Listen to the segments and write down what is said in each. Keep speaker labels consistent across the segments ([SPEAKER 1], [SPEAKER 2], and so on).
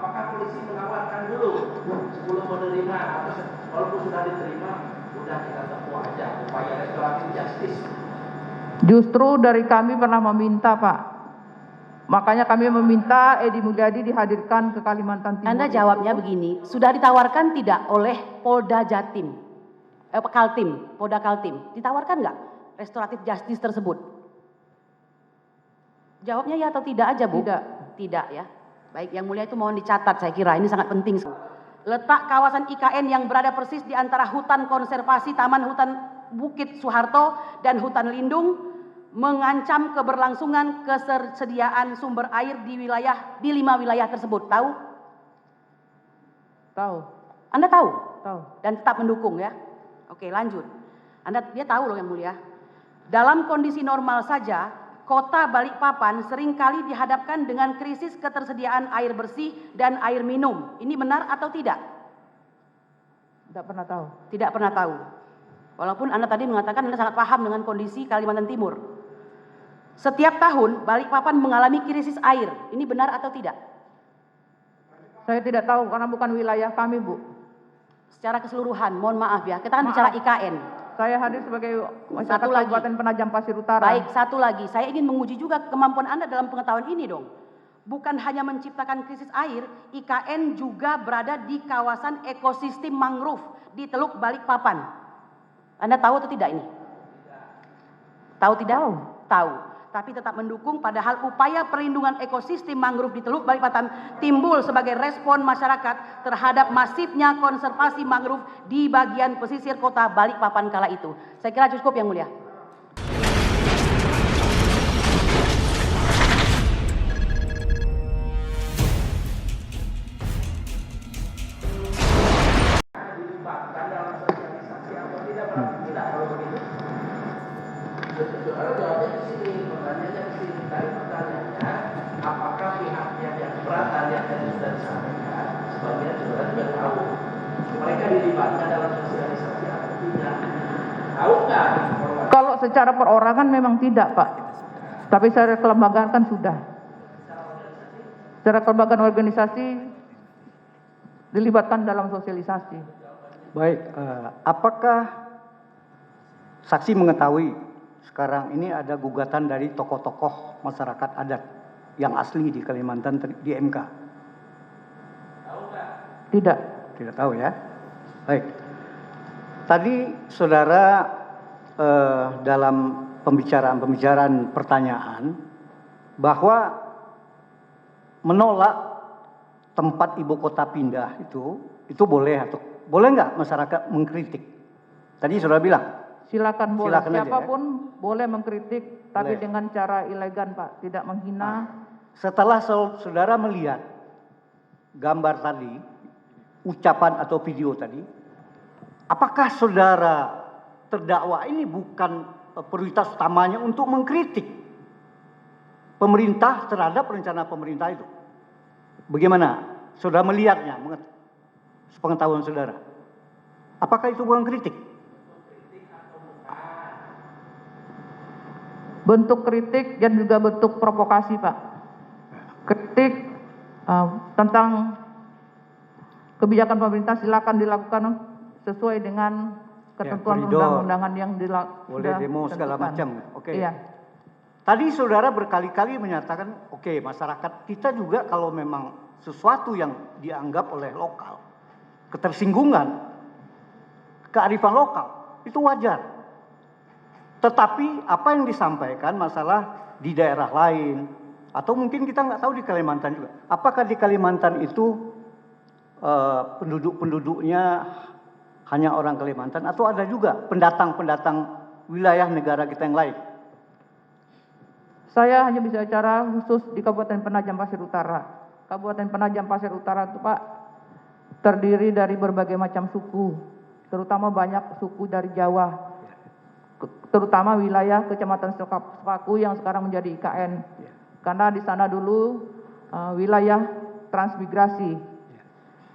[SPEAKER 1] apakah polisi menawarkan dulu sebelum menerima atau walaupun sudah diterima, udah kita tempuh aja upaya restoratif justice?
[SPEAKER 2] Justru dari kami pernah meminta, Pak. Makanya kami meminta Edi Mulyadi dihadirkan ke Kalimantan Timur.
[SPEAKER 3] Anda jawabnya begini, sudah ditawarkan tidak oleh Polda Jatim, Kaltim, Polda Kaltim, ditawarkan nggak restoratif justice tersebut? Jawabnya ya atau tidak aja, Bu?
[SPEAKER 2] Tidak.
[SPEAKER 3] Tidak ya. Baik, yang mulia itu mohon dicatat, saya kira ini sangat penting. Letak kawasan IKN yang berada persis di antara hutan konservasi Taman Hutan Bukit Soeharto dan hutan lindung mengancam keberlangsungan ketersediaan sumber air di 5 wilayah tersebut. Tahu?
[SPEAKER 2] Tahu.
[SPEAKER 3] Anda tahu?
[SPEAKER 2] Tahu.
[SPEAKER 3] Dan tetap mendukung ya. Oke, lanjut. Dia tahu loh yang mulia. Dalam kondisi normal saja, Kota Balikpapan seringkali dihadapkan dengan krisis ketersediaan air bersih dan air minum. Ini benar atau tidak?
[SPEAKER 2] Tidak pernah tahu.
[SPEAKER 3] Tidak pernah tahu. Walaupun Anda tadi mengatakan Anda sangat paham dengan kondisi Kalimantan Timur. Setiap tahun Balikpapan mengalami krisis air. Ini benar atau tidak?
[SPEAKER 2] Saya tidak tahu karena bukan wilayah kami, Bu.
[SPEAKER 3] Secara keseluruhan, mohon maaf ya. Kita kan bicara IKN.
[SPEAKER 2] Saya hadir sebagai masyarakat Kabupaten Penajam Pasir Utara.
[SPEAKER 3] Baik, satu lagi. Saya ingin menguji juga kemampuan Anda dalam pengetahuan ini dong. Bukan hanya menciptakan krisis air, IKN juga berada di kawasan ekosistem mangrove di Teluk Balikpapan. Anda tahu atau tidak ini? Tahu tidak? Tahu. Tapi tetap mendukung, padahal upaya perlindungan ekosistem mangrove di Teluk Balikpapan timbul sebagai respon masyarakat terhadap masifnya konservasi mangrove di bagian pesisir kota Balikpapan kala itu. Saya kira cukup yang mulia.
[SPEAKER 1] Dilibatkan dalam sosialisasi atau tidak? Tidak, kalau begitu. Saudara jawabnya di sini, pertanyaannya di sini. Tadi pertanyaannya, apakah pihaknya yang keberatan yang tadi sudah disampaikan, sebagian saudara juga tahu, mereka dilibatkan dalam sosialisasi atau tidak? Tahu nggak?
[SPEAKER 2] Kalau secara perorangan memang tidak, Pak. Tapi secara kelembagaan kan sudah. Secara kelembagaan organisasi dilibatkan dalam sosialisasi.
[SPEAKER 4] Baik, apakah saksi mengetahui sekarang ini ada gugatan dari tokoh-tokoh masyarakat adat yang asli di Kalimantan di MK?
[SPEAKER 2] Tidak.
[SPEAKER 4] Tidak tahu ya. Baik. Tadi saudara dalam pembicaraan pertanyaan bahwa menolak tempat ibu kota pindah itu boleh atau boleh nggak masyarakat mengkritik? Tadi saudara bilang.
[SPEAKER 2] Silakan boleh.
[SPEAKER 4] Silakan aja,
[SPEAKER 2] Siapapun boleh mengkritik, tapi
[SPEAKER 4] boleh.
[SPEAKER 2] dengan cara elegan, Pak, tidak menghina.
[SPEAKER 4] Setelah saudara melihat gambar tadi, ucapan atau video tadi, apakah saudara terdakwa ini bukan prioritas utamanya untuk mengkritik pemerintah terhadap rencana pemerintah itu? Bagaimana saudara melihatnya, sepengetahuan saudara? Apakah itu bukan kritik?
[SPEAKER 2] Bentuk kritik dan juga bentuk provokasi, Pak. Kritik tentang kebijakan pemerintah silakan dilakukan sesuai dengan ketentuan undang-undangan yang
[SPEAKER 4] boleh demo segala macam. Oke.
[SPEAKER 2] Iya.
[SPEAKER 4] Tadi saudara berkali-kali menyatakan, oke, masyarakat kita juga kalau memang sesuatu yang dianggap oleh lokal, ketersinggungan, kearifan lokal, itu wajar. Tetapi apa yang disampaikan masalah di daerah lain, atau mungkin kita nggak tahu di Kalimantan juga. Apakah di Kalimantan itu penduduk-penduduknya hanya orang Kalimantan, atau ada juga pendatang-pendatang wilayah negara kita yang lain?
[SPEAKER 2] Saya hanya bisa bicara khusus di Kabupaten Penajam Pasir Utara. Kabupaten Penajam Pasir Utara itu, Pak, terdiri dari berbagai macam suku, terutama banyak suku dari Jawa, terutama wilayah Kecamatan Sepaku yang sekarang menjadi IKN. Karena di sana dulu wilayah transmigrasi.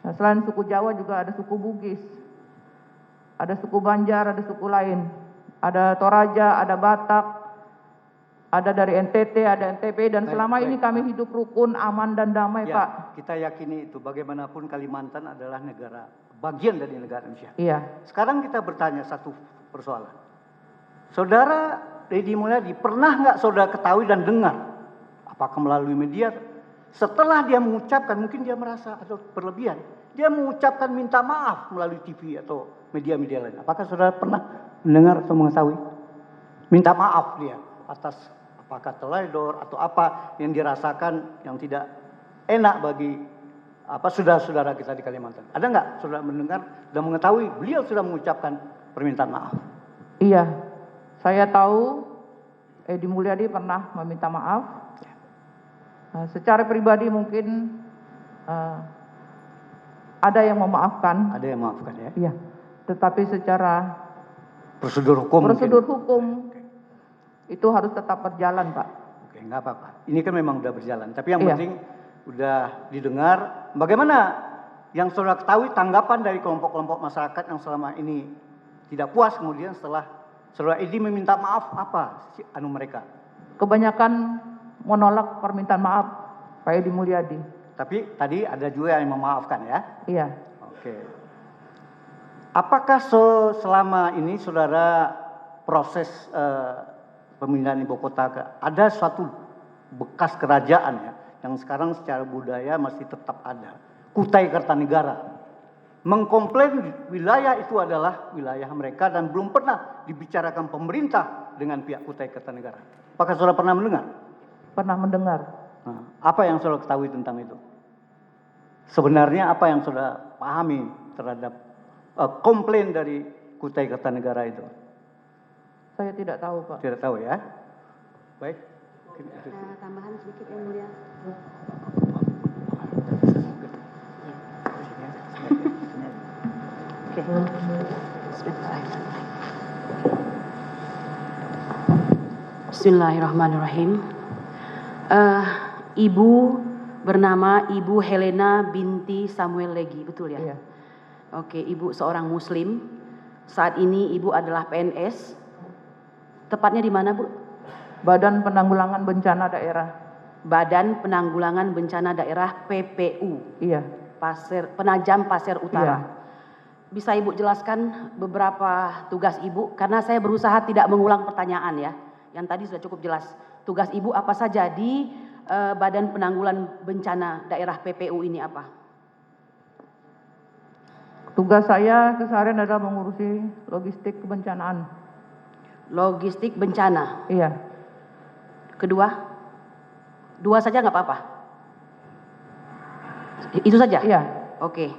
[SPEAKER 2] Nah, selain suku Jawa juga ada suku Bugis, ada suku Banjar, ada suku lain, ada Toraja, ada Batak, Ada dari NTT, ada NTB, dan
[SPEAKER 4] Baik,
[SPEAKER 2] selama
[SPEAKER 4] baik.
[SPEAKER 2] ini kami hidup rukun, aman, dan damai,
[SPEAKER 4] Ya,
[SPEAKER 2] Pak.
[SPEAKER 4] kita yakini itu. Bagaimanapun Kalimantan adalah negara, bagian dari negara Indonesia.
[SPEAKER 2] Iya.
[SPEAKER 4] Sekarang kita bertanya satu persoalan. Saudara Deddy Mulyadi, pernah nggak saudara ketahui dan dengar? Apakah melalui media? Setelah dia mengucapkan, mungkin dia merasa atau berlebihan. Dia mengucapkan minta maaf melalui TV atau media-media lain. Apakah saudara pernah mendengar atau mengetahui? Minta maaf dia atas apakah teledor atau apa yang dirasakan yang tidak enak bagi saudara-saudara kita di Kalimantan. Ada nggak saudara mendengar dan mengetahui beliau sudah mengucapkan permintaan maaf?
[SPEAKER 2] Iya, saya tahu Edi Mulyadi pernah meminta maaf. Secara pribadi mungkin ada yang memaafkan.
[SPEAKER 4] Ada yang maafkan ya?
[SPEAKER 2] Iya, tetapi secara
[SPEAKER 4] Prosedur hukum
[SPEAKER 2] hukum itu harus tetap berjalan, Pak.
[SPEAKER 4] Oke, nggak apa-apa. Ini kan memang udah berjalan. Tapi yang
[SPEAKER 2] Iya.
[SPEAKER 4] penting udah didengar. Bagaimana yang saudara ketahui tanggapan dari kelompok-kelompok masyarakat yang selama ini tidak puas kemudian setelah saudara Edi meminta maaf apa mereka?
[SPEAKER 2] Kebanyakan menolak permintaan maaf Pak Edi Mulyadi.
[SPEAKER 4] Tapi tadi ada juga yang memaafkan ya?
[SPEAKER 2] Iya.
[SPEAKER 4] Oke. Apakah selama ini saudara proses pemindahan ibu kota ada suatu bekas kerajaan ya yang sekarang secara budaya masih tetap ada, Kutai Kartanegara, mengkomplain wilayah itu adalah wilayah mereka dan belum pernah dibicarakan pemerintah dengan pihak Kutai Kartanegara. Apakah saudara pernah mendengar?
[SPEAKER 2] Pernah mendengar.
[SPEAKER 4] Nah, apa yang saudara ketahui tentang itu? Sebenarnya apa yang saudara pahami terhadap komplain dari Kutai Kartanegara itu?
[SPEAKER 2] Saya tidak tahu, Pak.
[SPEAKER 4] Tidak tahu ya. Baik.
[SPEAKER 3] Tambahan sedikit yang mulia. Oke. Bismillahirrahmanirrahim. Ibu bernama Ibu Helena binti Samuel Legi, betul ya?
[SPEAKER 2] Iya.
[SPEAKER 3] Oke, Ibu seorang Muslim. Saat ini Ibu adalah PNS. Tepatnya di mana, Bu?
[SPEAKER 2] Badan Penanggulangan Bencana Daerah.
[SPEAKER 3] Badan Penanggulangan Bencana Daerah PPU,
[SPEAKER 2] Iya.
[SPEAKER 3] Penajam Pasir Utara.
[SPEAKER 2] Iya.
[SPEAKER 3] Bisa Ibu jelaskan beberapa tugas Ibu? Karena saya berusaha tidak mengulang pertanyaan ya. Yang tadi sudah cukup jelas. Tugas Ibu apa saja di Badan Penanggulangan Bencana Daerah PPU ini apa?
[SPEAKER 2] Tugas saya keseharian adalah mengurusi logistik kebencanaan.
[SPEAKER 3] Logistik bencana.
[SPEAKER 2] Iya.
[SPEAKER 3] Kedua? Dua saja nggak apa-apa? Itu saja?
[SPEAKER 2] Iya.
[SPEAKER 3] Oke.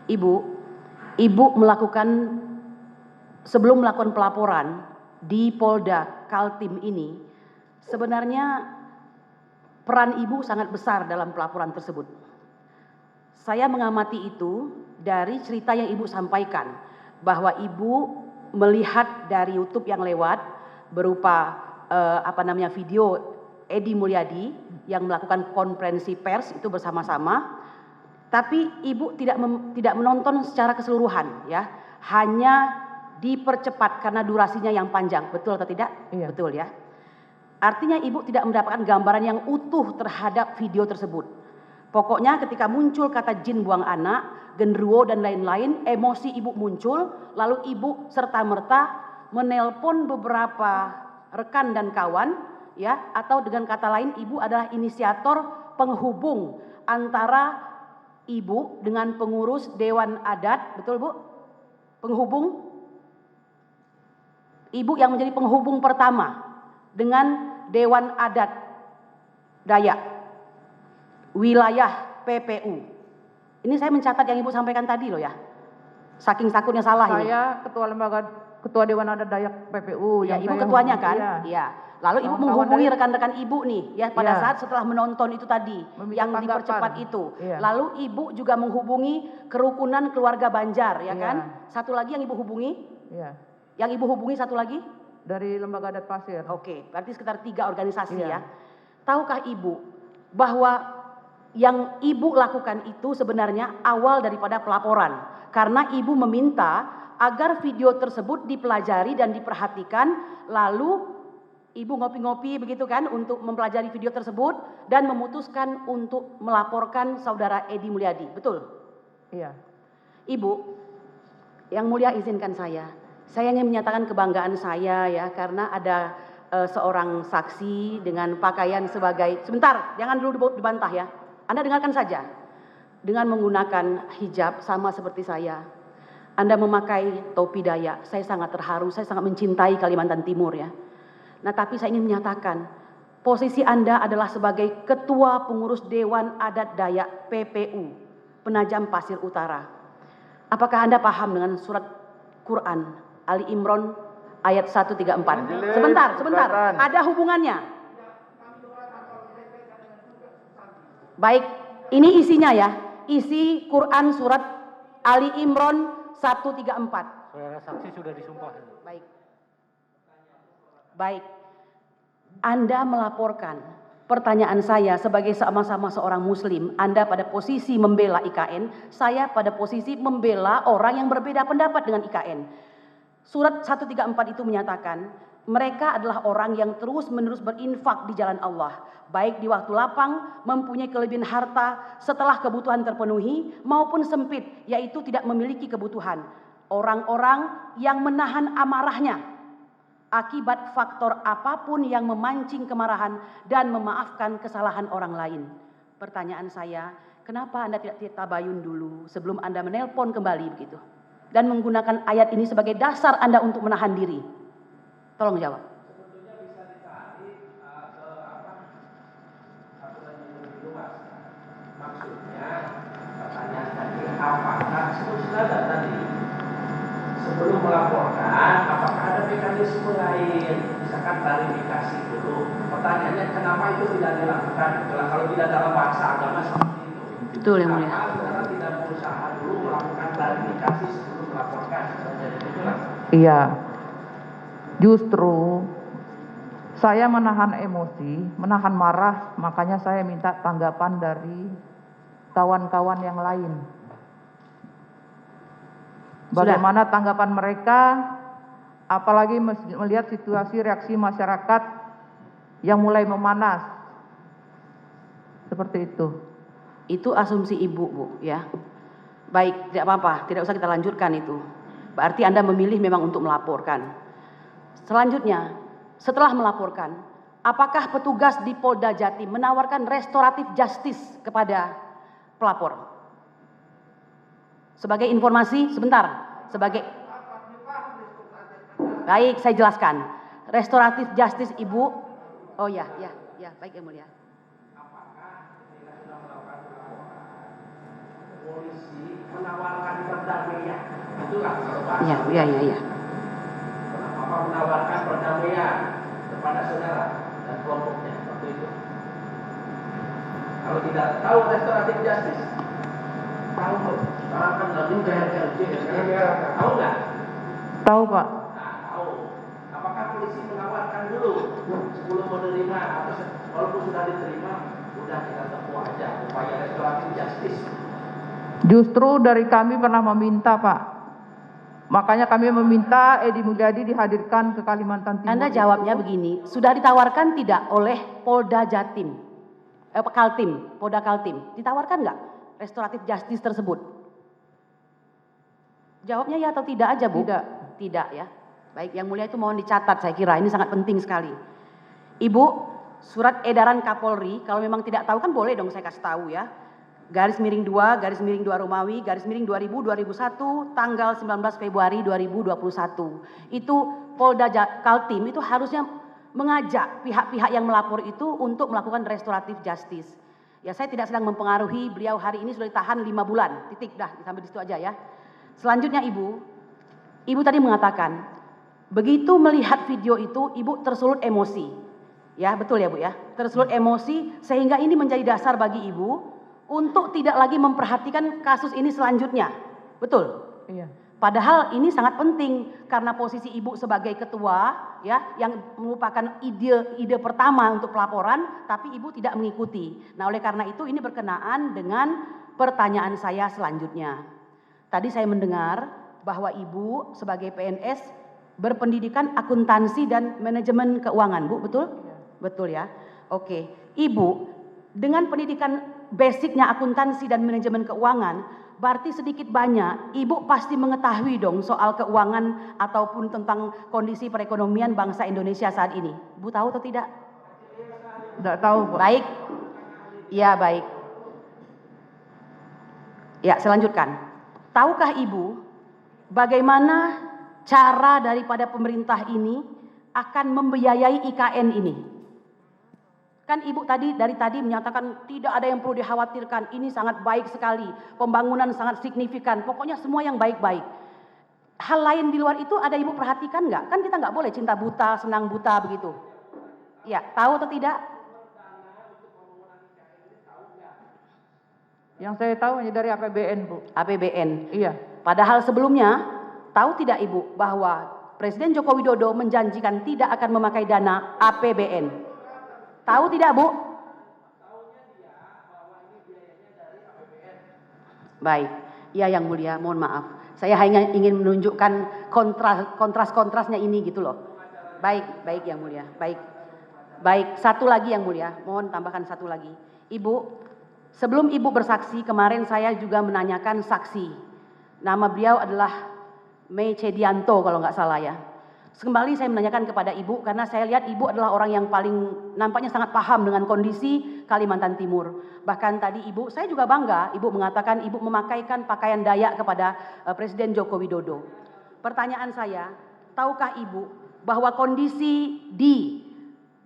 [SPEAKER 3] Ibu melakukan, sebelum melakukan pelaporan di Polda Kaltim ini, sebenarnya peran Ibu sangat besar dalam pelaporan tersebut. Saya mengamati itu dari cerita yang Ibu sampaikan, bahwa Ibu melihat dari YouTube yang lewat berupa video Edi Mulyadi yang melakukan konferensi pers itu bersama-sama, tapi Ibu tidak menonton secara keseluruhan ya, hanya dipercepat karena durasinya yang panjang, betul atau tidak?
[SPEAKER 2] Iya.
[SPEAKER 3] Betul ya. Artinya Ibu tidak mendapatkan gambaran yang utuh terhadap video tersebut. Pokoknya ketika muncul kata jin buang anak, genderuwo dan lain-lain, emosi Ibu muncul, lalu Ibu serta-merta menelpon beberapa rekan dan kawan, ya, atau dengan kata lain Ibu adalah inisiator penghubung antara Ibu dengan pengurus Dewan Adat, betul Bu? Penghubung? Ibu yang menjadi penghubung pertama dengan Dewan Adat Dayak, wilayah PPU. Ini saya mencatat yang Ibu sampaikan tadi loh ya. Saking takutnya salah ini.
[SPEAKER 2] Saya ketua Dewan Adat Dayak PPU.
[SPEAKER 3] Ya,
[SPEAKER 2] yang
[SPEAKER 3] Ibu
[SPEAKER 2] saya
[SPEAKER 3] ketuanya kan?
[SPEAKER 2] Iya.
[SPEAKER 3] Iya. Lalu Ibu
[SPEAKER 2] Kawan-kawan
[SPEAKER 3] menghubungi
[SPEAKER 2] dari-
[SPEAKER 3] rekan-rekan Ibu nih ya pada
[SPEAKER 2] Iya.
[SPEAKER 3] saat setelah menonton itu tadi
[SPEAKER 2] Meminta
[SPEAKER 3] yang
[SPEAKER 2] tanggapan.
[SPEAKER 3] dipercepat itu.
[SPEAKER 2] Iya.
[SPEAKER 3] Lalu Ibu juga menghubungi kerukunan keluarga Banjar ya
[SPEAKER 2] Iya.
[SPEAKER 3] kan? Satu lagi yang Ibu hubungi?
[SPEAKER 2] Iya.
[SPEAKER 3] Yang Ibu hubungi satu lagi?
[SPEAKER 2] Dari Lembaga Adat Pasir.
[SPEAKER 3] Oke, berarti sekitar 3 organisasi
[SPEAKER 2] Iya.
[SPEAKER 3] ya. Tahukah Ibu bahwa yang Ibu lakukan itu sebenarnya awal daripada pelaporan? Karena Ibu meminta agar video tersebut dipelajari dan diperhatikan, lalu Ibu ngopi-ngopi begitu kan untuk mempelajari video tersebut dan memutuskan untuk melaporkan saudara Edi Mulyadi, betul?
[SPEAKER 2] Iya.
[SPEAKER 3] Ibu, yang mulia izinkan saya ingin menyatakan kebanggaan saya ya karena ada seorang saksi dengan pakaian sebagai, sebentar, jangan dulu dibantah ya. Anda dengarkan saja, dengan menggunakan hijab sama seperti saya. Anda memakai topi Dayak, saya sangat terharu, saya sangat mencintai Kalimantan Timur ya. Nah tapi saya ingin menyatakan, posisi Anda adalah sebagai Ketua Pengurus Dewan Adat Dayak PPU, Penajam Pasir Utara. Apakah Anda paham dengan surat Quran Ali Imran ayat 134? Sebentar, ada hubungannya. Baik, ini isinya ya, isi Quran surat Ali Imran 134.
[SPEAKER 4] Saudara saksi sudah disumpah.
[SPEAKER 3] Baik, Anda melaporkan. Pertanyaan saya sebagai sama-sama seorang muslim, Anda pada posisi membela IKN, saya pada posisi membela orang yang berbeda pendapat dengan IKN. Surat 134 itu menyatakan, mereka adalah orang yang terus-menerus berinfak di jalan Allah, baik di waktu lapang, mempunyai kelebihan harta setelah kebutuhan terpenuhi, maupun sempit, yaitu tidak memiliki kebutuhan. Orang-orang yang menahan amarahnya akibat faktor apapun yang memancing kemarahan dan memaafkan kesalahan orang lain. Pertanyaan saya, kenapa Anda tidak tabayun dulu sebelum Anda menelpon kembali begitu? Dan menggunakan ayat ini sebagai dasar Anda untuk menahan diri. Tolong jawab.
[SPEAKER 1] Sebetulnya bisa ditarik ke aturan yang lebih luas. Maksudnya pertanyaan tadi, apakah sudah tadi sebelum melaporkan, apakah ada mekanisme lain, misalkan klarifikasi dulu. Pertanyaannya kenapa itu tidak dilakukan? Kalau tidak dalam bahasa agama seperti itu.
[SPEAKER 3] Betul yang mulia.
[SPEAKER 1] Kenapa saudara tidak berusaha dulu melakukan klarifikasi sebelum melaporkan? Jadi itulah.
[SPEAKER 2] Iya. Justru saya menahan emosi, menahan marah, makanya saya minta tanggapan dari kawan-kawan yang lain. Bagaimana tanggapan mereka, apalagi melihat situasi reaksi masyarakat yang mulai memanas. Seperti itu.
[SPEAKER 3] Itu asumsi Ibu, Bu, ya. Baik, tidak apa-apa, tidak usah kita lanjutkan itu. Berarti Anda memilih memang untuk melaporkan. Selanjutnya, setelah melaporkan, apakah petugas di Polda Jatim menawarkan restoratif justice kepada pelapor? Sebagai informasi, sebentar, baik, saya jelaskan. Restoratif justice Ibu, oh ya, baik yang mulia.
[SPEAKER 1] Apakah ketika sudah melakukan pelaporan, polisi menawarkan perdamaian? Itulah kalau bahasa.
[SPEAKER 3] Iya.
[SPEAKER 1] Kenapa menawarkan perdamaian kepada saudara dan kelompoknya seperti itu? Kalau tidak tahu restoratif justice, tahu sekarang kan lagi PRRC, tahu nggak?
[SPEAKER 2] Tahu Pak.
[SPEAKER 1] Nah, tahu. Apakah polisi menawarkan dulu sebelum menerima atau walaupun sudah diterima, sudah kita tempuh aja upaya restoratif justice?
[SPEAKER 2] Justru dari kami pernah meminta Pak. Makanya kami meminta Edi Mulyadi dihadirkan ke Kalimantan Timur.
[SPEAKER 3] Anda jawabnya begini, sudah ditawarkan tidak oleh Polda Jatim, Kaltim, Polda Kaltim, ditawarkan nggak restoratif justice tersebut? Jawabnya ya atau tidak aja, Bu? Tidak ya. Baik, yang mulia itu mohon dicatat, saya kira ini sangat penting sekali. Ibu, surat edaran Kapolri, kalau memang tidak tahu kan boleh dong saya kasih tahu ya. _2, _2 Romawi, _2000-2001, tanggal 19 Februari 2021. Itu Polda Kaltim itu harusnya mengajak pihak-pihak yang melapor itu untuk melakukan restoratif justice. Ya saya tidak sedang mempengaruhi, beliau hari ini sudah ditahan 5 bulan, titik, dah sampai di situ aja ya. Selanjutnya Ibu tadi mengatakan, begitu melihat video itu Ibu tersulut emosi. Ya betul ya Bu ya, tersulut emosi sehingga ini menjadi dasar bagi Ibu untuk tidak lagi memperhatikan kasus ini selanjutnya. Betul?
[SPEAKER 2] Iya.
[SPEAKER 3] Padahal ini sangat penting karena posisi Ibu sebagai ketua ya yang merupakan ide pertama untuk pelaporan tapi Ibu tidak mengikuti. Nah, oleh karena itu ini berkenaan dengan pertanyaan saya selanjutnya. Tadi saya mendengar bahwa Ibu sebagai PNS berpendidikan akuntansi dan manajemen keuangan, Bu, betul? Betul ya. Oke, Ibu dengan pendidikan basicnya akuntansi dan manajemen keuangan, berarti sedikit banyak Ibu pasti mengetahui dong soal keuangan ataupun tentang kondisi perekonomian bangsa Indonesia saat ini. Bu tahu atau tidak?
[SPEAKER 2] Tidak tahu, Pak.
[SPEAKER 3] Baik. Ya, baik. Ya, selanjutkan. Tahukah Ibu bagaimana cara daripada pemerintah ini akan membiayai IKN ini? Kan Ibu dari tadi menyatakan tidak ada yang perlu dikhawatirkan, ini sangat baik sekali, pembangunan sangat signifikan, pokoknya semua yang baik-baik. Hal lain di luar itu ada Ibu perhatikan nggak? Kan kita nggak boleh cinta buta, senang buta begitu. Ya, tahu atau tidak?
[SPEAKER 2] Yang saya tahu hanya dari APBN, Bu.
[SPEAKER 3] APBN.
[SPEAKER 2] Iya.
[SPEAKER 3] Padahal sebelumnya, tahu tidak Ibu bahwa Presiden Joko Widodo menjanjikan tidak akan memakai dana APBN. Tahu tidak, Bu? Baik. Ya, Yang Mulia, mohon maaf. Saya hanya ingin menunjukkan kontras-kontrasnya ini gitu loh. Baik, baik Yang Mulia. Baik. Baik, satu lagi Yang Mulia. Mohon tambahkan satu lagi. Ibu, sebelum Ibu bersaksi, kemarin saya juga menanyakan saksi. Nama beliau adalah Mei Cedianto kalau nggak salah ya. Kembali saya menanyakan kepada Ibu karena saya lihat Ibu adalah orang yang paling nampaknya sangat paham dengan kondisi Kalimantan Timur. Bahkan tadi Ibu, saya juga bangga Ibu mengatakan Ibu memakaikan pakaian Dayak kepada Presiden Joko Widodo. Pertanyaan saya, tahukah Ibu bahwa kondisi di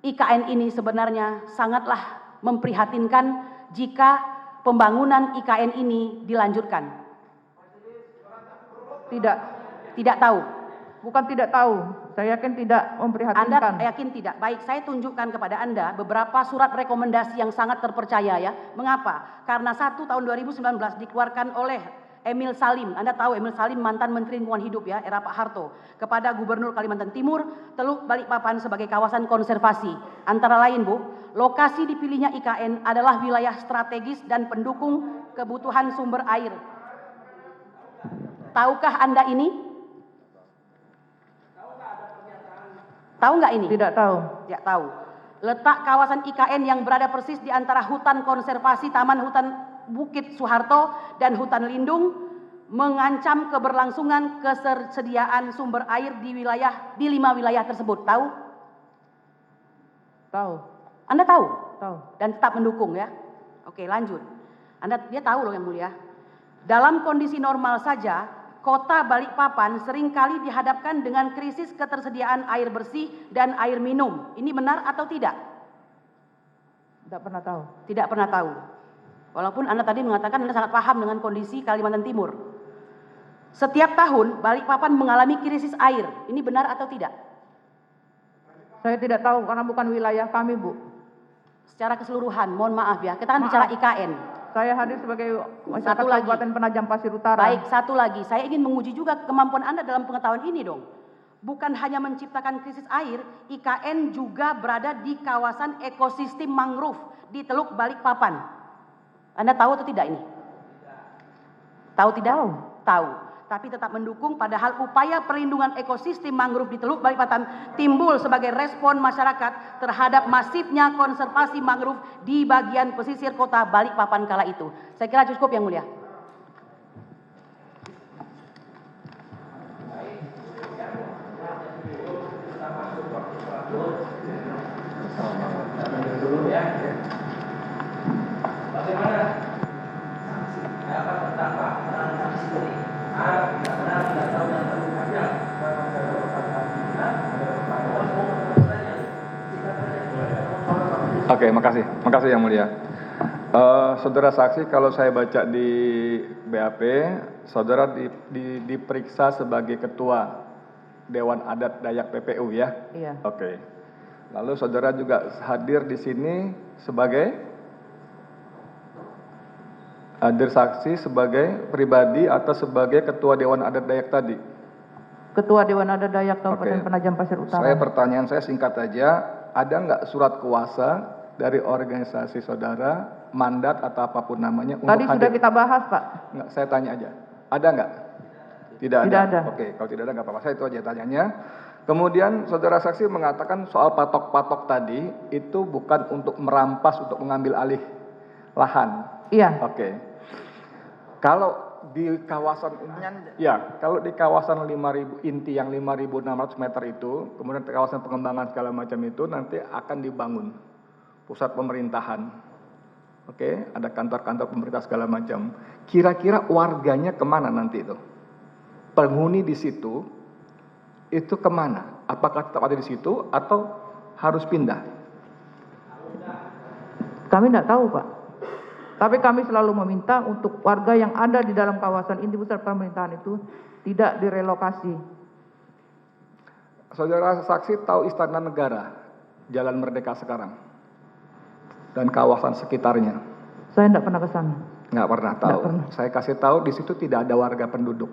[SPEAKER 3] IKN ini sebenarnya sangatlah memprihatinkan jika pembangunan IKN ini dilanjutkan?
[SPEAKER 2] Tidak.
[SPEAKER 3] Tidak tahu.
[SPEAKER 2] Bukan tidak tahu, saya yakin tidak memprihatinkan.
[SPEAKER 3] Anda yakin tidak? Baik, saya tunjukkan kepada Anda beberapa surat rekomendasi yang sangat terpercaya ya. Mengapa? Karena 1 tahun 2019 dikeluarkan oleh Emil Salim. Anda tahu Emil Salim mantan Menteri Lingkungan Hidup ya, era Pak Harto. Kepada Gubernur Kalimantan Timur, Teluk Balikpapan sebagai kawasan konservasi. Antara lain Bu, lokasi dipilihnya IKN adalah wilayah strategis dan pendukung kebutuhan sumber air. Tahukah Anda ini? Tahu nggak ini?
[SPEAKER 2] Tidak tahu.
[SPEAKER 3] Tidak tahu. Letak kawasan IKN yang berada persis di antara hutan konservasi Taman Hutan Bukit Soeharto dan hutan lindung mengancam keberlangsungan ketersediaan sumber air di 5 wilayah tersebut. Tahu?
[SPEAKER 2] Tahu.
[SPEAKER 3] Anda tahu?
[SPEAKER 2] Tahu.
[SPEAKER 3] Dan tetap mendukung ya. Oke, lanjut. Dia tahu loh Yang Mulia. Dalam kondisi normal saja, Kota Balikpapan seringkali dihadapkan dengan krisis ketersediaan air bersih dan air minum. Ini benar atau tidak?
[SPEAKER 2] Tidak pernah tahu.
[SPEAKER 3] Tidak pernah tahu. Walaupun Anda tadi mengatakan Anda sangat paham dengan kondisi Kalimantan Timur. Setiap tahun Balikpapan mengalami krisis air. Ini benar atau tidak?
[SPEAKER 2] Saya tidak tahu karena bukan wilayah kami, Bu.
[SPEAKER 3] Secara keseluruhan, mohon maaf ya. Kita kan bicara IKN.
[SPEAKER 2] Saya hadir sebagai masyarakat
[SPEAKER 3] Satu lagi.
[SPEAKER 2] Kabupaten Penajam Pasir Utara.
[SPEAKER 3] Baik, satu lagi. Saya ingin menguji juga kemampuan Anda dalam pengetahuan ini dong. Bukan hanya menciptakan krisis air, IKN juga berada di kawasan ekosistem mangrove di Teluk Balikpapan. Anda tahu atau tidak ini? Tahu tidak? Tahu. Tapi tetap mendukung padahal upaya perlindungan ekosistem mangrove di Teluk Balikpapan timbul sebagai respon masyarakat terhadap masifnya konservasi mangrove di bagian pesisir kota Balikpapan kala itu. Saya kira cukup Yang Mulia.
[SPEAKER 1] Dulu ya. Bagaimana? Apa tentang Pak saksi ini? Tidak benar, tidak tahu dan terbuka.
[SPEAKER 5] Oke, makasih Yang Mulia. Saudara saksi, kalau saya baca di BAP, saudara diperiksa sebagai ketua Dewan Adat Dayak PPU ya?
[SPEAKER 2] Iya.
[SPEAKER 5] Oke. Lalu saudara juga hadir di sini sebagai saksi sebagai pribadi atau sebagai ketua Dewan Adat Dayak tadi?
[SPEAKER 2] Ketua Dewan Adat Dayak Kabupaten
[SPEAKER 5] Oke.
[SPEAKER 2] Penajam Pasir Utara.
[SPEAKER 5] Pertanyaan saya singkat aja, ada nggak surat kuasa dari organisasi saudara, mandat atau apapun namanya
[SPEAKER 2] Tadi
[SPEAKER 5] untuk
[SPEAKER 2] sudah
[SPEAKER 5] hadir?
[SPEAKER 2] kita bahas, Pak.
[SPEAKER 5] Nggak, saya tanya aja, ada nggak? Tidak ada.
[SPEAKER 2] Tidak ada.
[SPEAKER 5] Oke, kalau tidak ada nggak apa-apa. Saya itu aja tanyanya. Kemudian saudara saksi mengatakan soal patok-patok tadi itu bukan untuk merampas, untuk mengambil alih lahan.
[SPEAKER 2] Iya.
[SPEAKER 5] Oke. Kalau di kawasan ya, kalau di kawasan 5.000 inti yang 5.600 meter itu, kemudian kawasan pengembangan segala macam itu nanti akan dibangun pusat pemerintahan. Oke, ada kantor-kantor pemerintah segala macam. Kira-kira warganya kemana nanti itu? Penghuni di situ itu kemana? Apakah tetap ada di situ atau harus pindah?
[SPEAKER 2] Kami tidak tahu, Pak. Tapi kami selalu meminta untuk warga yang ada di dalam kawasan inti pusat pemerintahan itu tidak direlokasi.
[SPEAKER 5] Saudara saksi tahu Istana Negara, Jalan Merdeka sekarang, dan kawasan sekitarnya?
[SPEAKER 2] Saya tidak pernah ke sana.
[SPEAKER 5] Nggak pernah tahu.
[SPEAKER 2] Nggak pernah.
[SPEAKER 5] Saya kasih tahu di situ tidak ada warga penduduk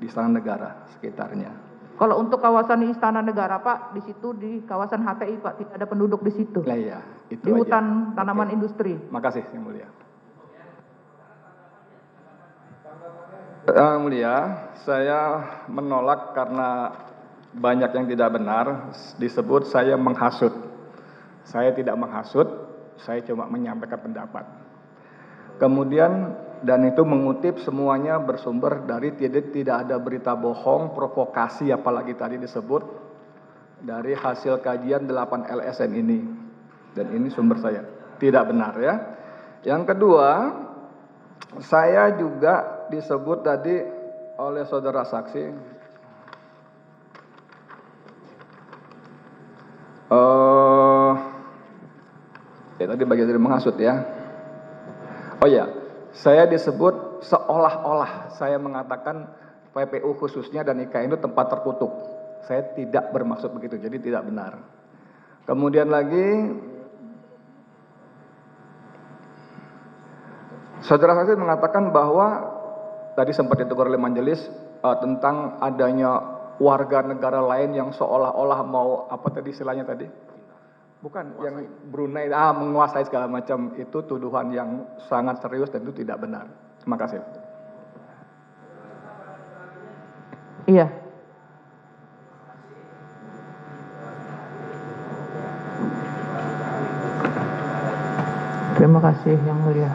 [SPEAKER 5] di Istana Negara sekitarnya.
[SPEAKER 2] Kalau untuk kawasan Istana Negara, Pak, di situ di kawasan HTI, Pak, tidak ada penduduk di situ.
[SPEAKER 5] Lah iya, itu
[SPEAKER 2] Di
[SPEAKER 5] aja.
[SPEAKER 2] hutan tanaman
[SPEAKER 5] Oke.
[SPEAKER 2] industri.
[SPEAKER 5] Makasih, Yang Mulia. Mulia, saya menolak karena banyak yang tidak benar disebut saya menghasut. Saya tidak menghasut, saya cuma menyampaikan pendapat. Kemudian dan itu mengutip semuanya bersumber dari tidak ada berita bohong, provokasi apalagi tadi disebut dari hasil kajian 8 LSM ini. Dan ini sumber saya. Tidak benar ya. Yang kedua, saya juga disebut tadi oleh saudara saksi tadi bagian dari menghasut ya. Oh ya, saya disebut seolah-olah saya mengatakan PPU khususnya dan IKN itu tempat tertutup. Saya tidak bermaksud begitu, jadi tidak benar. Kemudian lagi saudara saksi mengatakan bahwa tadi sempat ditegur oleh majelis tentang adanya warga negara lain yang seolah-olah mau apa tadi istilahnya tadi? Bukan menguasai. Yang Brunei menguasai segala macam, itu tuduhan yang sangat serius dan itu tidak benar. Terima kasih.
[SPEAKER 2] Iya. Terima kasih Yang Mulia. Ya.